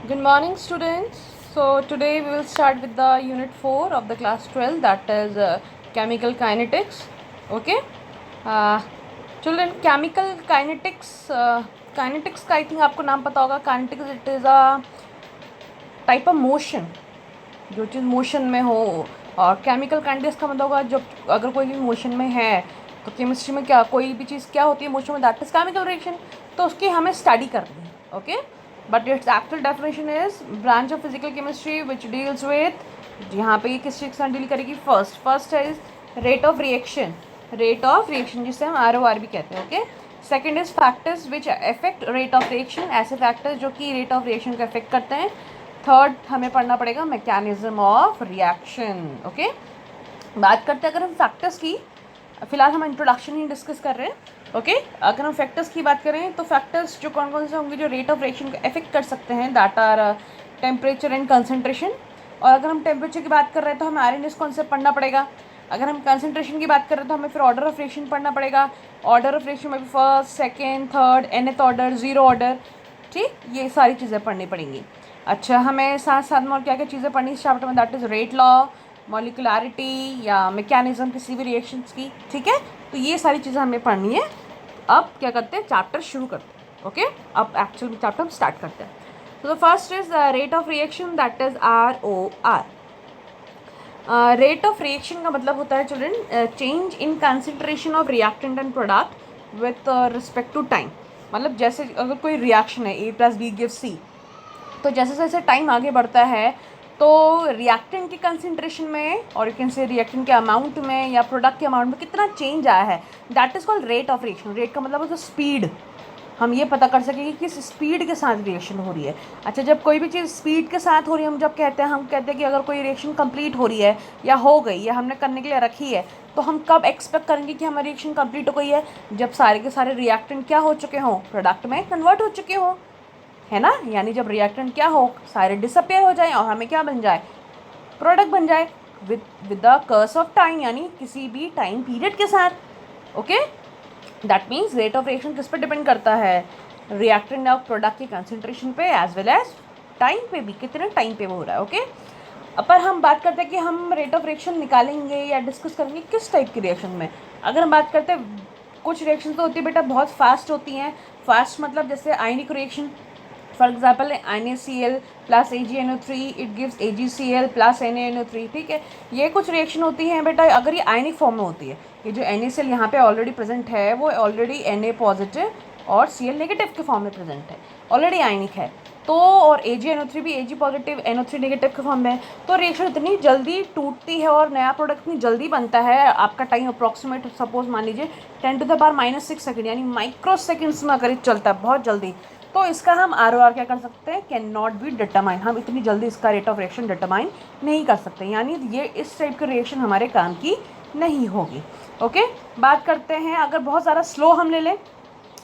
Good morning, students. So, today we will start with the unit 4 of the class 12, that is chemical kinetics. Okay, uh, children, chemical kinetics, kinetics का I think आपको नाम पता होगा. Kinetics, it is a type of motion, जो चीज़ motion में हो. और chemical kinetics का मतलब होगा जब अगर कोई भी मोशन में है, तो केमिस्ट्री में क्या कोई भी चीज़ क्या होती है मोशन में, दैट इज केमिकल रिएक्शन. तो उसकी हमें स्टडी करनी है. Okay, but its actual definition is branch of physical chemistry which deals with, यहाँ पे ये किस चीज़ के साथ डील करेगी. First is rate of reaction. Rate of reaction जिसे हम ROR भी कहते हैं. Okay, second is factors which affect rate of reaction, ऐसे फैक्टर्स जो कि रेट ऑफ रिएक्शन को अफेक्ट करते हैं. थर्ड हमें पढ़ना पड़ेगा मैकेनिज्म ऑफ रिएक्शन. ओके, बात करते हैं अगर हम फैक्टर्स की. फिलहाल हम इंट्रोडक्शन ही डिस्कस कर रहे हैं. ओके, अगर हम फैक्टर्स की बात करें तो फैक्टर्स जो कौन कौन से होंगे जो रेट ऑफ रिएक्शन को अफेक्ट कर सकते हैं, that are temperature and concentration. और अगर हम टेम्परेचर की बात कर रहे हैं तो हमें RNS कॉन्सेप्ट पढ़ना पड़ेगा. अगर हम कंसनट्रेशन की बात कर रहे हैं तो हमें फिर ऑर्डर ऑफ रिएक्शन पढ़ना पड़ेगा. ऑर्डर ऑफ रिएक्शन में भी first, second, third, nth order, zero order. ठीक, ये सारी चीज़ें पढ़नी पड़ेंगी. अच्छा, हमें साथ साथ में और क्या क्या चीज़ें पढ़नी इस चैप्टर में, that is rate law, molecularity या मैकेनिज्म किसी भी रिएक्शंस की. ठीक है, तो ये सारी चीज़ें हमें पढ़नी है. अब क्या करते हैं, चैप्टर शुरू करते हैं. ओके, अब एक्चुअल चैप्टर हम स्टार्ट करते हैं. तो the first is rate of reaction, that is ROR. Rate of reaction का मतलब होता है children change in concentration of reactant and product with respect to time. मतलब जैसे अगर कोई रिएक्शन है A+B=C, तो जैसे जैसे टाइम आगे बढ़ता है तो रिएक्टेंट की कंसंट्रेशन में और यू कैन से रिएक्टेंट के अमाउंट में या प्रोडक्ट के अमाउंट में कितना चेंज आया है, that is called rate of reaction. Rate का मतलब उसका स्पीड. हम ये पता कर सकेंगे कि किस स्पीड के साथ रिएक्शन हो रही है. अच्छा, जब कोई भी चीज़ स्पीड के साथ हो रही है, हम कहते हैं कि अगर कोई रिएक्शन कंप्लीट हो रही है या हो गई या हमने करने के लिए रखी है, तो हम कब एक्सपेक्ट करेंगे कि हमारी रिएक्शन कंप्लीट हो गई है, जब सारे के सारे रिएक्टेंट क्या हो चुके हों, प्रोडक्ट में कन्वर्ट हो चुके हों, है ना. यानी जब रिएक्टेंट क्या हो, सारे डिसअपेयर हो जाए और हमें क्या बन जाए, प्रोडक्ट बन जाए with the course of time, यानी किसी भी टाइम पीरियड के साथ. Okay, that means rate of reaction किस पर डिपेंड करता है, रिएक्टेंट और प्रोडक्ट की कंसंट्रेशन पे एज वेल एज टाइम पे भी, कितने टाइम पे वो हो रहा है. ओके, पर हम बात करते हैं कि हम रेट ऑफ रिएक्शन निकालेंगे या डिस्कस करेंगे किस टाइप की रिएक्शन में. अगर हम बात करते हैं, कुछ रिएक्शन तो होती है बेटा बहुत फास्ट होती हैं. फास्ट मतलब जैसे ionic reaction, for example NaCl plus AgNO3 it gives AgCl plus NaNO3. ठीक है, ये कुछ रिएक्शन होती हैं बेटा अगर ये आयनिक फॉर्म में होती है. ये जो NaCl यहाँ पे ऑलरेडी प्रेजेंट है वो ऑलरेडी Na पॉजिटिव और Cl नेगेटिव के फॉर्म में प्रेजेंट है, ऑलरेडी आयनिक है. तो और AgNO3 भी Ag पॉजिटिव NO3 नेगेटिव के फॉर्म में है. तो रिएक्शन इतनी जल्दी टूटती है और नया प्रोडक्ट इतनी जल्दी बनता है. आपका टाइम अप्रॉक्सीमेट सपोज मान लीजिए 10⁻⁻6 सेकेंड, यानी माइक्रो सेकेंड्स में अगर ये चलता है बहुत जल्दी, तो इसका हम ROR क्या कर सकते हैं, कैन नॉट बी डिटरमाइन. हम इतनी जल्दी इसका रेट ऑफ रिएक्शन डिटरमाइन नहीं कर सकते, यानी ये इस टाइप की रिएक्शन हमारे काम की नहीं होगी. ओके, बात करते हैं अगर बहुत ज़्यादा स्लो हम ले लें,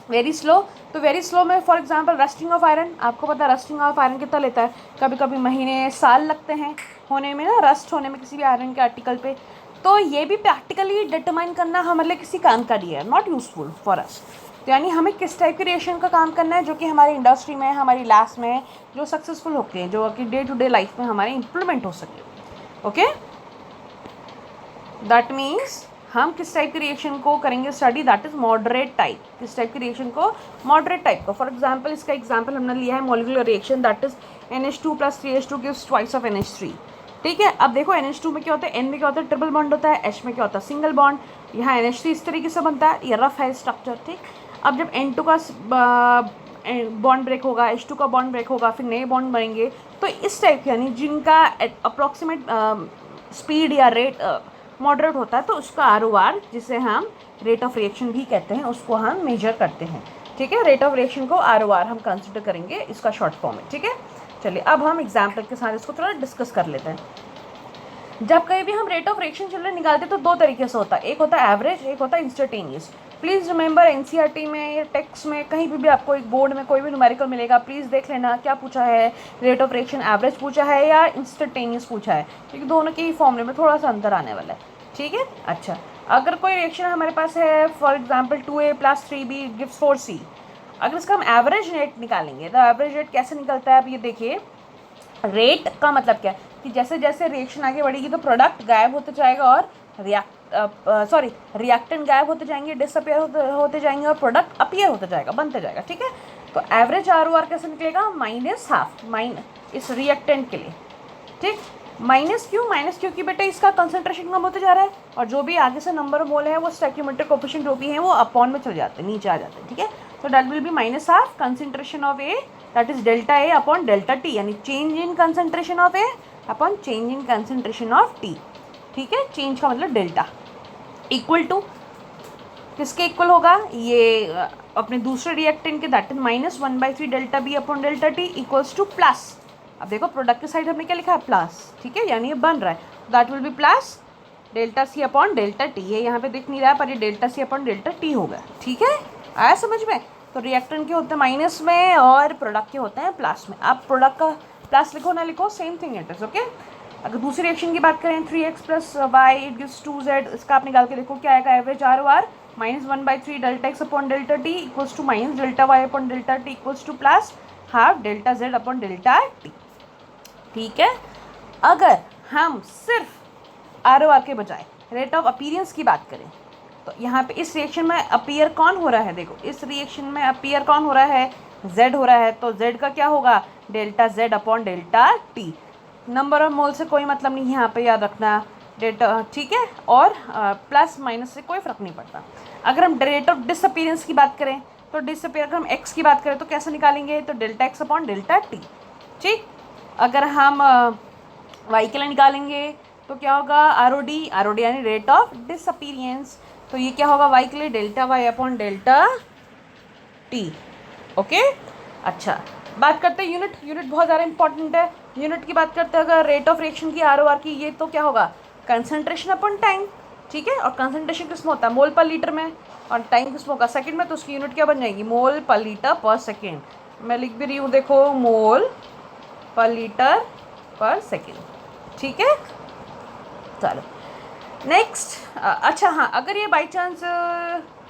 वेरी स्लो, तो वेरी स्लो में for example rusting of iron. आपको पता है रस्टिंग ऑफ आयरन कितना लेता है, कभी कभी महीने साल लगते हैं होने में ना, रस्ट होने में किसी भी आयरन के आर्टिकल पे. तो ये भी प्रैक्टिकली डिटरमाइन करना हमारे लिए किसी काम का नहीं है, नॉट यूजफुल फॉर अस. तो यानी हमें किस टाइप के रिएक्शन का काम करना है जो कि हमारी इंडस्ट्री में, हमारी लैब्स में जो सक्सेसफुल होते हैं, जो कि डे टू डे लाइफ में हमारे इम्प्लीमेंट हो सके. ओके, दैट मीन्स हम किस टाइप के रिएक्शन को करेंगे study, that is moderate type. किस टाइप के रिएक्शन को, मॉडरेट टाइप का. फॉर एग्जांपल इसका एग्जांपल हमने लिया है molecular reaction, that is NH2 + 3H2 gives twice of NH3. ठीक है, अब देखो NH2 में क्या होता है, N में क्या होता है, ट्रिपल बॉन्ड होता है, H में क्या होता है, सिंगल बॉन्ड. यहाँ NH3 इस तरीके से बनता है, ये रफ है स्ट्रक्चर. ठीक, अब जब N2 का बॉन्ड ब्रेक होगा, H2 का बॉन्ड ब्रेक होगा, फिर नए बॉन्ड बनेंगे. तो इस टाइप के यानी जिनका अप्रॉक्सीमेट स्पीड या रेट मॉडरेट होता है, तो उसका ROR जिसे हम रेट ऑफ रिएक्शन भी कहते हैं, उसको हम मेजर करते हैं. ठीक है, रेट ऑफ रिएक्शन को ROR हम कंसिडर करेंगे, इसका शॉर्ट फॉर्म है. ठीक है, चलिए अब हम एग्जाम्पल के साथ इसको थोड़ा डिस्कस कर लेते हैं. जब कहीं भी हम रेट ऑफ रिएक्शन चिल्ड्रन निकालते हैं तो दो तरीके से होता है, एक होता है एवरेज, एक होता है इंस्टेंटेनियस. प्लीज़ रिमेंबर NCERT में या टेक्स्ट में कहीं भी आपको एक बोर्ड में कोई भी न्यूमेरिकल मिलेगा, प्लीज़ देख लेना क्या पूछा है, रेट ऑफ रिएक्शन एवरेज पूछा है या इंस्टेंटेनियस पूछा है, क्योंकि दोनों के ही फॉर्मूले में थोड़ा सा अंतर आने वाला है. ठीक है, अच्छा, अगर कोई रिएक्शन हमारे पास है for example 2A + 3B gives 4C. अगर इसका हम एवरेज रेट निकालेंगे तो एवरेज रेट कैसे निकलता है, अब ये देखिए, रेट का मतलब क्या है कि जैसे जैसे रिएक्शन आगे बढ़ेगी तो प्रोडक्ट गायब होते जाएगा और रिएक्टेंट गायब होते जाएंगे, डिसअपियर होते जाएंगे और प्रोडक्ट अपीयर होते जाएगा, बनते जाएगा, ठीक है। तो एवरेज ROR कैसे निकलेगा, माइनस हाफ इस रिएक्टेंट के लिए, ठीक। माइनस क्योंकि बेटा इसका कंसंट्रेशन कम होते जा रहा है और जो भी आगे से नंबर मोल है वो स्टोइकियोमेट्रिक कोएफिशिएंट जो भी है वो अपॉन में चले जाते हैं, नीचे आ जाते हैं, ठीक है। तो that will be minus half concentration of A, that is delta A upon delta T, यानी change in concentration of A upon change in concentration of T, ठीक है। चेंज का मतलब डेल्टा, इक्वल टू किसके इक्वल होगा, ये अपने दूसरे रिएक्टेंट के, that is -1/3 delta B upon delta T equals to plus, अब देखो प्रोडक्ट के साइड हमने क्या लिखा है, प्लस, ठीक है, यानी ये बन रहा है, that will be plus delta C upon delta T, ये यहाँ पे दिख नहीं रहा है पर ये delta C upon delta T होगा, ठीक है, आया समझ में। तो रिएक्टेंट के होते हैं माइनस में और प्रोडक्ट के होते हैं प्लस में, आप प्रोडक्ट का प्लस लिखो ना लिखो same thing it is, okay. अगर दूसरी रिएक्शन की बात करें 3x + y it gives 2z, इसका आप निकाल के देखो क्या आएगा, average ROR -1/3 delta x upon delta T equals to minus delta y upon delta T equals to plus half delta z upon delta T, ठीक है। अगर हम सिर्फ ROR के बजाय रेट ऑफ अपीयरेंस की बात करें तो यहाँ पे इस रिएक्शन में अपीयर कौन हो रहा है, देखो इस रिएक्शन में अपीयर कौन हो रहा है, Z हो रहा है, तो Z का क्या होगा, delta Z upon delta T, number of mole से कोई मतलब नहीं है यहाँ पे, याद रखना डेल्टा, ठीक है, और प्लस माइनस से कोई फ़र्क नहीं पड़ता। अगर हम रेट ऑफ डिसअपीयरेंस की बात करें तो डिसअपीयर, अगर हम x की बात करें तो कैसे निकालेंगे, तो delta x upon delta T, ठीक। अगर हम y के लिए निकालेंगे तो क्या होगा, ROD यानी रेट ऑफ डिसअपीयरेंस, तो ये क्या होगा y के लिए, delta y upon delta T, okay. अच्छा, बात करते हैं यूनिट बहुत ज़्यादा इंपॉर्टेंट है। यूनिट की बात करते हैं अगर रेट ऑफ रिएक्शन की ROR की, ये तो क्या होगा, कंसंट्रेशन अपॉन टाइम, ठीक है, और कंसंट्रेशन किस में होता है, मोल पर लीटर में, और टाइम किस में होगा, सेकंड में, तो उसकी यूनिट क्या बन जाएगी, मोल पर लीटर पर सेकेंड, मैं लिख भी रही हूँ देखो, मोल पर लीटर पर सेकेंड, ठीक है। चलो नेक्स्ट, अच्छा हाँ, अगर ये बाई चांस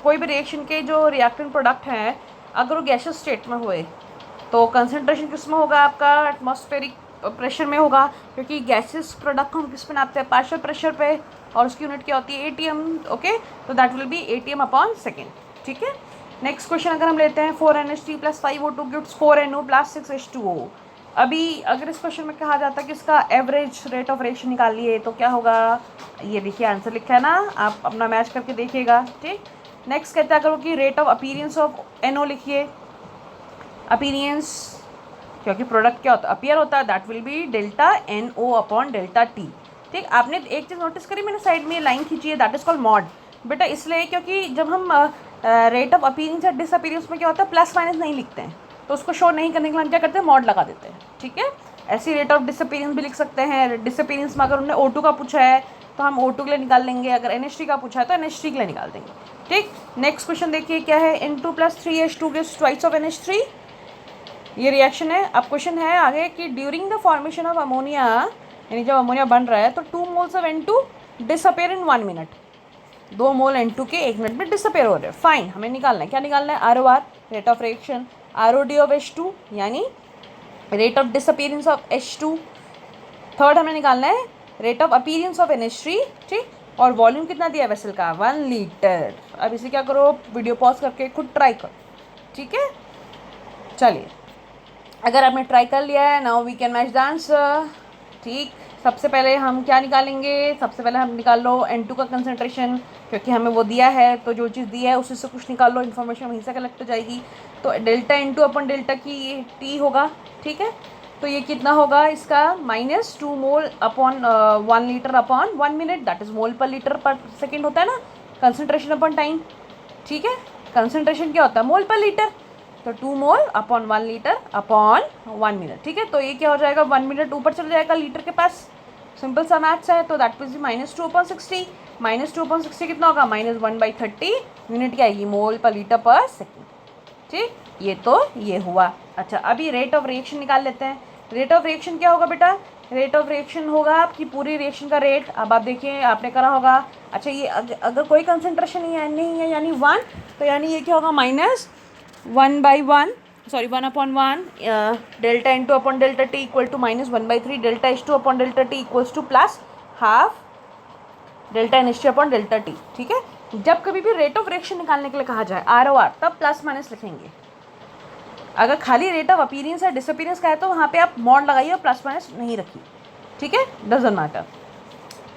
कोई भी रिएक्शन के जो रिएक्टेंट प्रोडक्ट हैं अगर वो गैसियस स्टेट में हुए तो कंसंट्रेशन किस में होगा, आपका एटमॉस्फेरिक प्रेशर में होगा, क्योंकि गैसेस प्रोडक्ट को हम किस पे नापते हैं, पार्शियल प्रेशर पे, और उसकी यूनिट क्या होती है, ATM, ओके। तो that will B ATM upon second, ठीक है। नेक्स्ट क्वेश्चन अगर हम लेते हैं 4NH3 + 5O2 gives 4NO + 6H2O। अभी अगर इस क्वेश्चन में कहा जाता है कि इसका एवरेज रेट ऑफ रिएक्शन निकालिए तो क्या होगा, ये देखिए आंसर लिखा है ना, आप अपना मैच करके देखिएगा, ठीक। नेक्स्ट कहता है अगर कि rate of appearance of NO लिखिए, अपीयरेंस क्योंकि प्रोडक्ट क्या होता है, अपीयर होता है, that will B delta NO upon delta T, ठीक। आपने एक चीज़ नोटिस करी, मैंने साइड में लाइन खींची है, दैट इज कॉल्ड मॉड, बेटा इसलिए क्योंकि जब हम रेट ऑफ अपीयरेंस या डिसअपीयरेंस में क्या होता है, प्लस माइनस नहीं लिखते हैं, तो उसको शो नहीं करने के लिए क्या करते हैं, मॉड लगा देते हैं, ठीक है। ऐसी रेट ऑफ डिसअपीयरेंस भी लिख सकते हैं, डिसअपीयरेंस में अगर उन्होंने O2 का पूछा है तो हम O2 के लिए निकाल लेंगे, अगर NH3 का पूछा है तो NH3 के लिए निकाल देंगे, ठीक। नेक्स्ट क्वेश्चन देखिए क्या है, N2 + 3H2 gives twice of NH3, ये रिएक्शन है। अब क्वेश्चन है आगे कि during the formation of ammonia, यानी जब अमोनिया बन रहा है तो 2 moles of N2 disappear in 1 minute, 2 mole N2 के 1 मिनट में डिसअपेयर हो रहे हैं। फाइन, हमें निकालना है, क्या निकालना है, ROR rate of reaction, ROD of H2 यानी rate of disappearance of H2, third हमें निकालना है rate of appearance of NH3, ठीक। और वॉल्यूम कितना दिया है वेसल का, 1 लीटर। अब इसे क्या करो, वीडियो पॉज करके खुद ट्राई करो, ठीक है। चलिए, अगर आपने ट्राई कर लिया है, now we can match the answer, ठीक। सबसे पहले हम क्या निकालेंगे, सबसे पहले हम निकाल लो N2 का कंसंट्रेशन, क्योंकि हमें वो दिया है, तो जो चीज़ दी है उसी से कुछ निकाल लो, इन्फॉर्मेशन वहीं से कलेक्ट हो जाएगी। तो डेल्टा N2 अपॉन डेल्टा की T होगा, ठीक है। तो ये कितना होगा इसका, -2 mole upon 1 litre upon 1 minute, that is mole पर लीटर पर सेकेंड होता है ना, कंसंट्रेशन अपॉन टाइम, ठीक है। कंसंट्रेशन क्या होता है, मोल पर लीटर, तो 2 mole upon 1 litre upon 1 minute, ठीक है। तो ये क्या हो जाएगा, 1 मिनट ऊपर चल जाएगा लीटर के पास, सिंपल सा मैथ्स है। तो दैट मीन्स -2/60, -2/60 कितना होगा, -1/30 यूनिट क्या आएगी, मोल पर लीटर पर सेकेंड, ठीक। ये तो ये हुआ। अच्छा, अभी रेट ऑफ रिएक्शन निकाल लेते हैं। रेट ऑफ रिएक्शन क्या होगा बेटा, रेट ऑफ रिएक्शन होगा आपकी पूरी रिएक्शन का रेट। अब आप देखिए आपने करा होगा, अच्छा ये अगर कोई कंसंट्रेशन नहीं है यानी 1, तो यानी ये क्या होगा, 1/1 sorry 1/1 delta into upon delta T equal to -1/3 delta H2 upon delta T equals to plus half delta NH2 upon delta T. ठीक है, जब कभी भी रेट ऑफ रिएक्शन निकालने के लिए कहा जाए ROR, तब प्लस माइनस लिखेंगे। अगर खाली रेट ऑफ अपीयरेंस या डिसअपीयरेंस का है तो वहाँ पे आप मॉड लगाइए और प्लस माइनस नहीं रखिए। ठीक है, डजंट मैटर।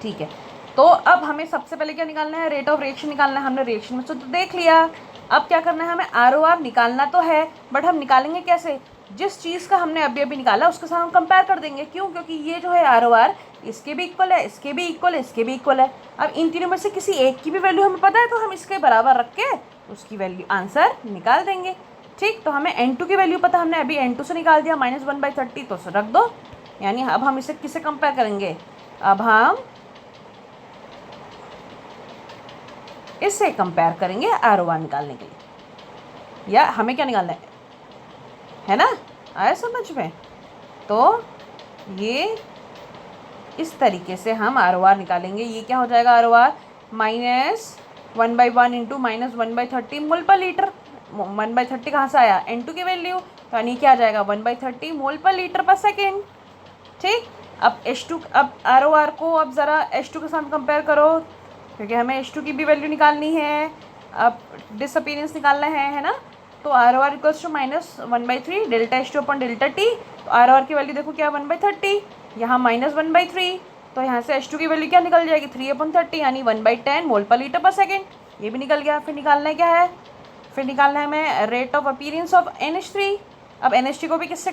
ठीक है, तो अब हमें सबसे पहले क्या निकालना है, रेट ऑफ रिएक्शन निकालना है। हमने रिएक्शन में तो देख लिया, अब क्या करना है, हमें ROR निकालना तो है, बट हम निकालेंगे कैसे, जिस चीज़ का हमने अभी निकाला उसके साथ हम कंपेयर कर देंगे। क्यों, क्योंकि ये जो है ROR इसके भी इक्वल है, इसके भी इक्वल है, इसके भी इक्वल है। अब इन तीनों में से किसी एक की भी वैल्यू हमें पता है तो हम इसके बराबर रख के उसकी वैल्यू आंसर निकाल देंगे। ठीक, तो हमें N2 की वैल्यू पता, हमने अभी N2 से निकाल दिया -1/30, तो रख दो। यानी अब हम इसे किससे कंपेयर करेंगे, अब हम इससे कंपेयर करेंगे ROR निकालने के लिए। या हमें क्या निकालना है ना, आया समझ में। तो ये इस तरीके से हम ROR निकालेंगे। ये क्या हो जाएगा ROR, -1/1 इंटू -1/30 मोल पर लीटर। 1/30 कहाँ से आया, N2 की वैल्यू, तो यानी क्या आ जाएगा 1/30 मोल पर लीटर पर सेकेंड। ठीक, अब H2, अब ROR को अब ज़रा H2 के साथ कंपेयर करो, क्योंकि हमें H2 की भी वैल्यू निकालनी है, अब डिसअपीयरेंस निकालना है ना। तो ROR equals to -1/3 delta H2 upon delta T. तो ROR की वैल्यू देखो क्या, 1/30, यहाँ -1/3, तो यहाँ से H2 की वैल्यू क्या निकल जाएगी, 3/30, यानी 1/10 मोल पर लीटर पर सेकेंड। ये भी निकल गया। फिर निकालना है क्या है, फिर निकालना है हमें rate of appearance of NH3। अब NH3 को भी किससे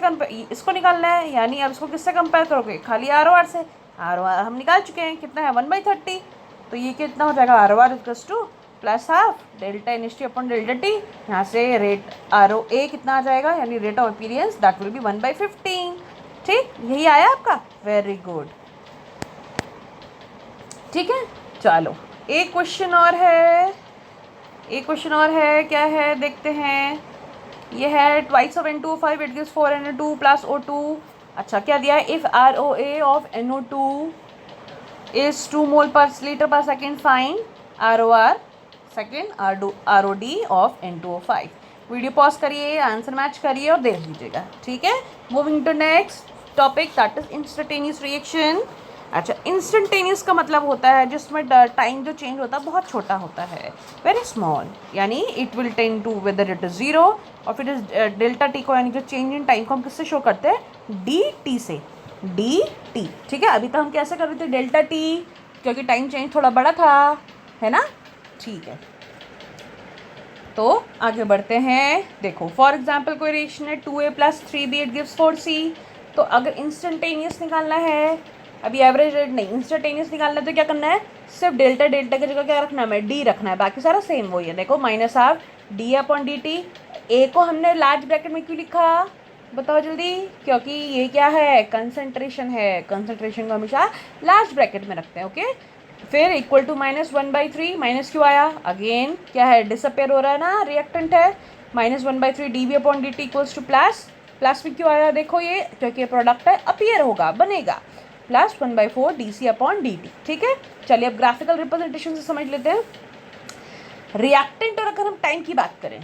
इसको निकालना है, यानी अब इसको किससे कंपेयर करोगे, खाली ROR से। ROR हम निकाल चुके हैं, कितना है 1/30, तो ये कितना हो जाएगा ROR equals to plus half delta NH3 upon delta T. यहाँ से रेट ROA कितना आ जाएगा, यानी rate of appearance that will B 1/15। ठीक, यही आया आपका, वेरी गुड। ठीक है, चलो एक क्वेश्चन और है, एक क्वेश्चन और है, क्या है देखते हैं। ये है twice of N2O5 it gives 4NO2 plus O2। अच्छा, क्या दिया है, if ROA of NO2 is 2 mole पर litre per second, fine ROR second ROD of N2O5। Video pause करिए, आंसर मैच करिए और देख लीजिएगा। ठीक है, moving to next topic that is instantaneous reaction. अच्छा, इंस्टेंटेनियस का मतलब होता है जिसमें टाइम जो चेंज होता है बहुत छोटा होता है, वेरी स्मॉल, यानी it will tend to whether it is zero, और फिर इस डेल्टा टी को यानी जो चेंज इन टाइम को हम किससे शो करते हैं, DT से, DT। ठीक है, अभी तो हम कैसे कर रहे थे, डेल्टा टी, क्योंकि टाइम चेंज थोड़ा बड़ा था, है ना। ठीक है, तो आगे बढ़ते हैं। देखो फॉर एग्जाम्पल कोई रिएक्शन है 2A + 3B it gives 4C। तो अगर इंस्टेंटेनियस निकालना है, अभी एवरेज रेट नहीं, इंस्टेंटेनियस निकालना है तो क्या करना है, सिर्फ डेल्टा की जगह क्या रखना है, D रखना है, बाकी सारा सेम वही है। देखो -हाफ D/dt। ए को हमने लार्ज ब्रैकेट में क्यों लिखा, बताओ जल्दी, क्योंकि ये क्या है, कंसंट्रेशन है, कंसंट्रेशन को हमेशा लार्ज ब्रैकेट में रखते हैं। ओके, फिर इक्वल टू -1/3, माइनस क्यों आया, अगेन क्या है, डिसअपेयर हो रहा है ना, रिएक्टेंट है, -1/3 dB/dt इक्वल्स टू प्लस भी क्यों आया, देखो ये क्योंकि प्रोडक्ट है, अपीयर होगा, बनेगा, प्लस 1/4 dC/dt। ठीक है, चलिए अब ग्राफिकल रिप्रेजेंटेशन से समझ लेते हैं। रिएक्टेंट, और अगर हम टाइम की बात करें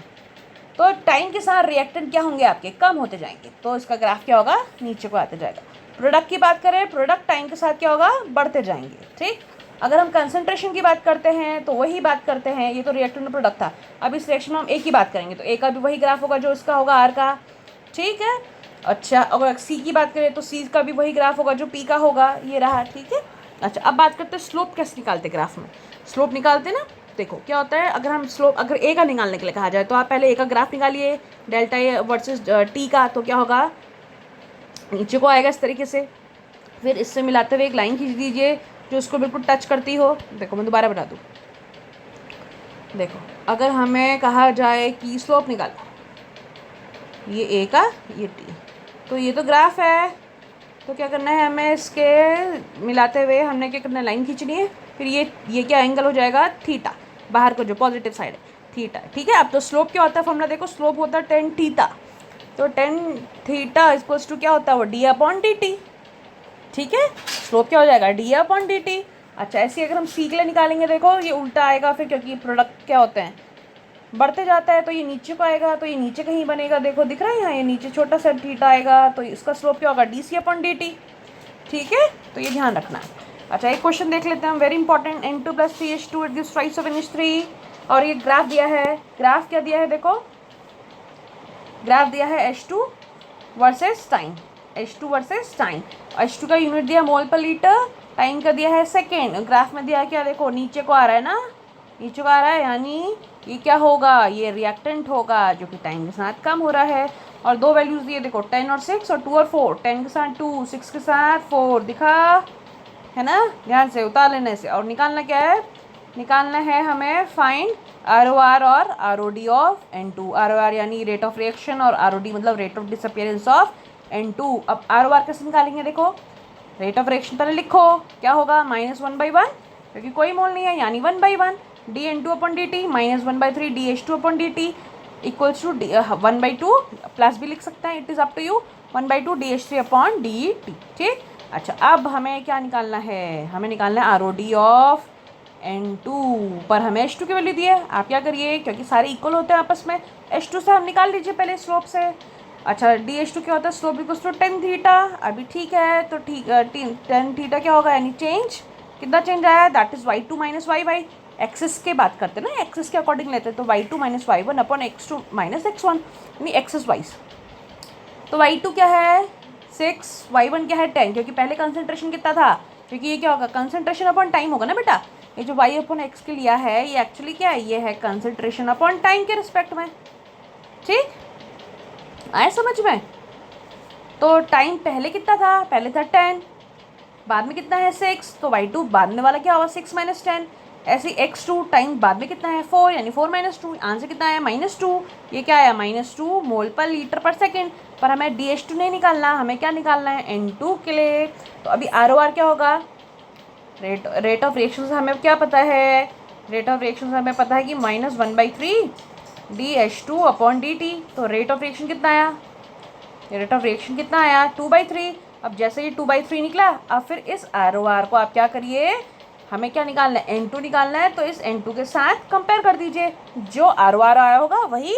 तो टाइम के साथ रिएक्टेंट क्या होंगे आपके, कम होते जाएंगे, तो इसका ग्राफ क्या होगा, नीचे को आते जाएगा। प्रोडक्ट की बात करें, प्रोडक्ट टाइम के साथ क्या होगा, बढ़ते जाएंगे। ठीक, अगर हम कंसंट्रेशन की बात करते हैं तो वही बात करते हैं, ये तो रिएक्टेंट प्रोडक्ट था, अब इस रिएक्शन में हम ए की बात करेंगे तो ए का भी वही ग्राफ होगा जो इसका होगा आर का। ठीक है, अच्छा अगर सी की बात करें तो सी का भी वही ग्राफ होगा जो पी का होगा, ये रहा। ठीक है, अच्छा अब बात करते हैं स्लोप कैसे निकालते, ग्राफ में स्लोप निकालते ना। देखो क्या होता है, अगर हम स्लोप, अगर ए का निकालने के लिए कहा जाए तो आप पहले ए का ग्राफ निकालिए, डेल्टा ए वर्सेस टी का, तो क्या होगा, नीचे को आएगा इस तरीके से, फिर इससे मिलाते हुए एक लाइन खींच दीजिए जो उसको बिल्कुल टच करती हो। देखो मैं दोबारा बता दूँ, देखो अगर हमें कहा जाए कि स्लोप निकालो, ये ए का, ये टी, तो ये तो ग्राफ है, तो क्या करना है हमें, इसके मिलाते हुए हमने क्या करना है, लाइन खींचनी है, फिर ये क्या एंगल हो जाएगा, थीटा, बाहर को जो पॉजिटिव साइड है थीटा। ठीक है, अब तो स्लोप क्या होता है फॉर्मूला देखो, स्लोप होता है tan थीटा, तो tan थीटा इक्वल्स टू क्या होता है वो D/dt। ठीक है, स्लोप क्या हो जाएगा, D/dt। अच्छा ऐसे अगर हम सी के लिए निकालेंगे, देखो ये उल्टा आएगा फिर, क्योंकि प्रोडक्ट क्या होते हैं, बढ़ते जाता है तो ये नीचे को आएगा, तो ये नीचे कहीं बनेगा, देखो दिख रहा है यहाँ, ये नीचे छोटा सा थीटा आएगा, तो इसका स्लोप क्या होगा, dc/dt। ठीक है, तो ये ध्यान रखना है। अच्छा, एक क्वेश्चन देख लेते हैं हम, very important. N2 + 3H2 it gives twice of NH3, और ये ग्राफ दिया है। ग्राफ क्या दिया है, देखो ग्राफ दिया है H2 versus time, H2 versus time. H2 का यूनिट दिया मोल पर लीटर, टाइम का दिया है सेकेंड। ग्राफ में दिया है क्या, देखो नीचे को आ रहा है ना, नीचे को आ रहा है, यानी ये क्या होगा, ये रिएक्टेंट होगा जो कि टाइम के साथ कम हो रहा है। और दो वैल्यूज़ दिए, देखो 10 और 6 और 2 और 4, 10 के साथ 2, 6 के साथ 4, दिखा है ना, ध्यान से उतार लेने से। और निकालना क्या है, निकालना है हमें फाइंड ROR और ROD ऑफ N2। ROR यानी रेट ऑफ रिएक्शन और ROD मतलब rate of disappearance of N2। अब ROR कैसे निकालेंगे, देखो रेट ऑफ रिएक्शन पहले लिखो, क्या होगा -1/1, क्योंकि कोई मोल नहीं है यानी 1/1, dN2/dt -1/3 dH2/dt equals to 1/2, plus भी लिख सकते हैं, it is up to you, 1/2 dH3/dt। ठीक। अच्छा, अब हमें क्या निकालना है, हमें निकालना है ROD ऑफ N2। पर हमें H2 की वैल्यू दी है, आप क्या करिए, क्योंकि सारे इक्वल होते हैं आपस में, H2 से हम निकाल लीजिए पहले स्लोप से। अच्छा, dH2 क्या होता है, स्लोप इक्वल्स टू 10 थीटा। अभी ठीक है, तो ठीक 10 थीटा क्या होगा, यानी चेंज, कितना चेंज आया, that is y2 - y1। Axis के बात करते हैं ना, एक्सिस के अकॉर्डिंग लेते हैं, तो y2 - y1 upon x2 - x1, यानी एक्सिस वाइज। तो y2 क्या है 6, y1 क्या है 10, क्योंकि पहले कंसंट्रेशन कितना था, क्योंकि ये क्या होगा, कंसंट्रेशन अपॉन टाइम होगा ना बेटा। ये जो y/x के लिया है, ये एक्चुअली क्या है, ये है कंसंट्रेशन अपॉन टाइम के रिस्पेक्ट में। ठीक, आए समझ में। तो टाइम पहले कितना था, पहले था 10, बाद में कितना है 6, तो y2 बाद में वाला क्या होगा 6 - 10। ऐसे x2 टाइम बाद में कितना है 4, यानी 4 - 2, आंसर कितना आया -2। ये क्या आया -2 मोल पर लीटर पर सेकेंड। पर हमें dH2 नहीं निकालना, हमें क्या निकालना है N2 के लिए। तो अभी ROR क्या होगा, रेट ऑफ रिएक्शन से हमें क्या पता है, रेट ऑफ रिएक्शन से हमें पता है कि -1/3 dH2/dt। तो रेट ऑफ रिएक्शन कितना आया, रेट ऑफ रिएक्शन कितना आया 2/3। अब जैसे ये 2/3 निकला, अब फिर इस ROR को आप क्या करिए, हमें क्या निकालना है, N2 निकालना है, तो इस N2 के साथ कंपेयर कर दीजिए, जो ROR आया होगा वही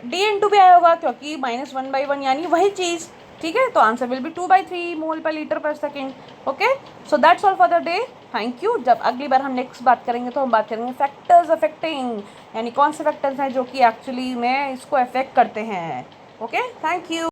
dN2 भी आया होगा, क्योंकि -1/1 यानी वही चीज़। ठीक है, तो आंसर विल बी 2/3 मोल पर litre per second. Okay, so that's all for the day, thank you. जब अगली बार हम नेक्स्ट बात करेंगे तो हम बात करेंगे फैक्टर्स अफेक्टिंग, यानी कौन से फैक्टर्स हैं जो कि एक्चुअली में इसको अफेक्ट करते हैं। Okay, thank you.